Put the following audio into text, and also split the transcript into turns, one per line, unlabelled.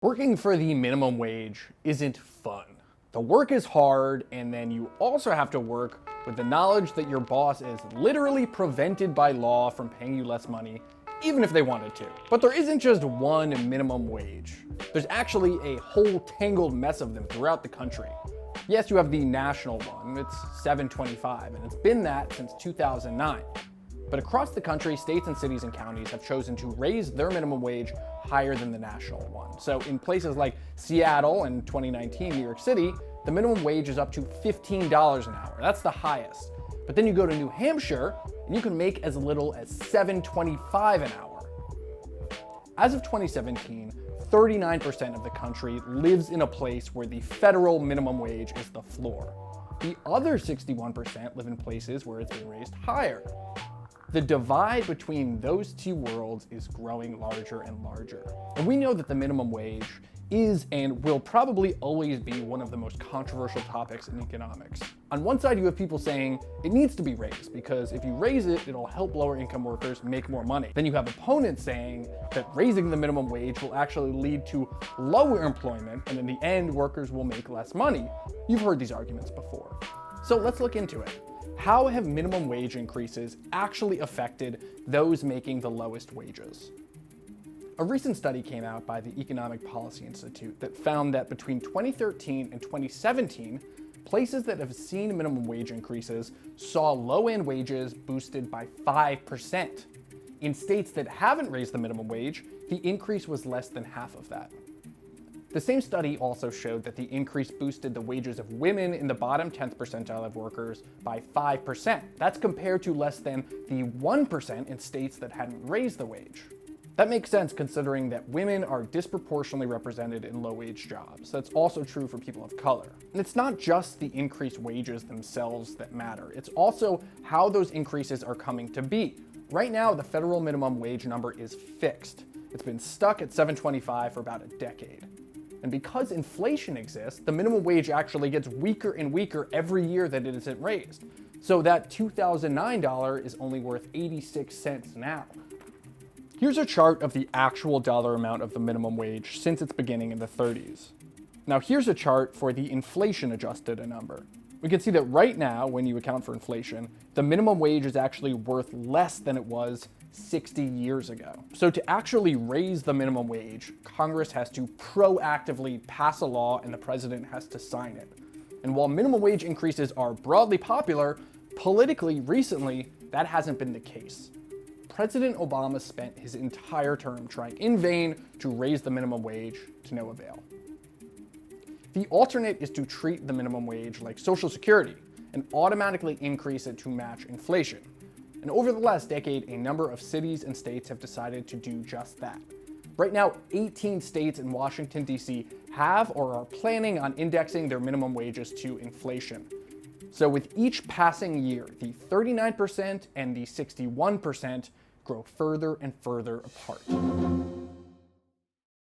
Working for the minimum wage isn't fun. The work is hard, and then you also have to work with the knowledge that your boss is literally prevented by law from paying you less money, even if they wanted to. But there isn't just one minimum wage. There's actually a whole tangled mess of them throughout the country. Yes, you have the national one, it's $7.25, and it's been that since 2009. But across the country, states and cities and counties have chosen to raise their minimum wage higher than the national one. So in places like Seattle and 2019, New York City, the minimum wage is up to $15 an hour. That's the highest. But then you go to New Hampshire, and you can make as little as $7.25 an hour. As of 2017, 39% of the country lives in a place where the federal minimum wage is the floor. The other 61% live in places where it's been raised higher. The divide between those two worlds is growing larger and larger. And we know that the minimum wage is and will probably always be one of the most controversial topics in economics. On one side, you have people saying it needs to be raised because if you raise it, it'll help lower income workers make more money. Then you have opponents saying that raising the minimum wage will actually lead to lower employment, and in the end, workers will make less money. You've heard these arguments before. So let's look into it. How have minimum wage increases actually affected those making the lowest wages? A recent study came out by the Economic Policy Institute that found that between 2013 and 2017, places that have seen minimum wage increases saw low-end wages boosted by 5%. In states that haven't raised the minimum wage, the increase was less than half of that. The same study also showed that the increase boosted the wages of women in the bottom 10th percentile of workers by 5%. That's compared to less than the 1% in states that hadn't raised the wage. That makes sense considering that women are disproportionately represented in low-wage jobs. That's also true for people of color. And it's not just the increased wages themselves that matter. It's also how those increases are coming to be. Right now, the federal minimum wage number is fixed. It's been stuck at $7.25 for about a decade. And because inflation exists, the minimum wage actually gets weaker and weaker every year that it isn't raised. So that $2009 is only worth 86 cents now. Here's a chart of the actual dollar amount of the minimum wage since its beginning in the 30s. Now here's a chart for the inflation-adjusted number. We can see that right now, when you account for inflation, the minimum wage is actually worth less than it was 60 years ago. So to actually raise the minimum wage, Congress has to proactively pass a law and the president has to sign it. And while minimum wage increases are broadly popular, politically recently, that hasn't been the case. President Obama spent his entire term trying in vain to raise the minimum wage to no avail. The alternate is to treat the minimum wage like Social Security and automatically increase it to match inflation. And over the last decade, a number of cities and states have decided to do just that. Right now, 18 states and Washington, D.C. have or are planning on indexing their minimum wages to inflation. So with each passing year, the 39% and the 61% grow further and further apart.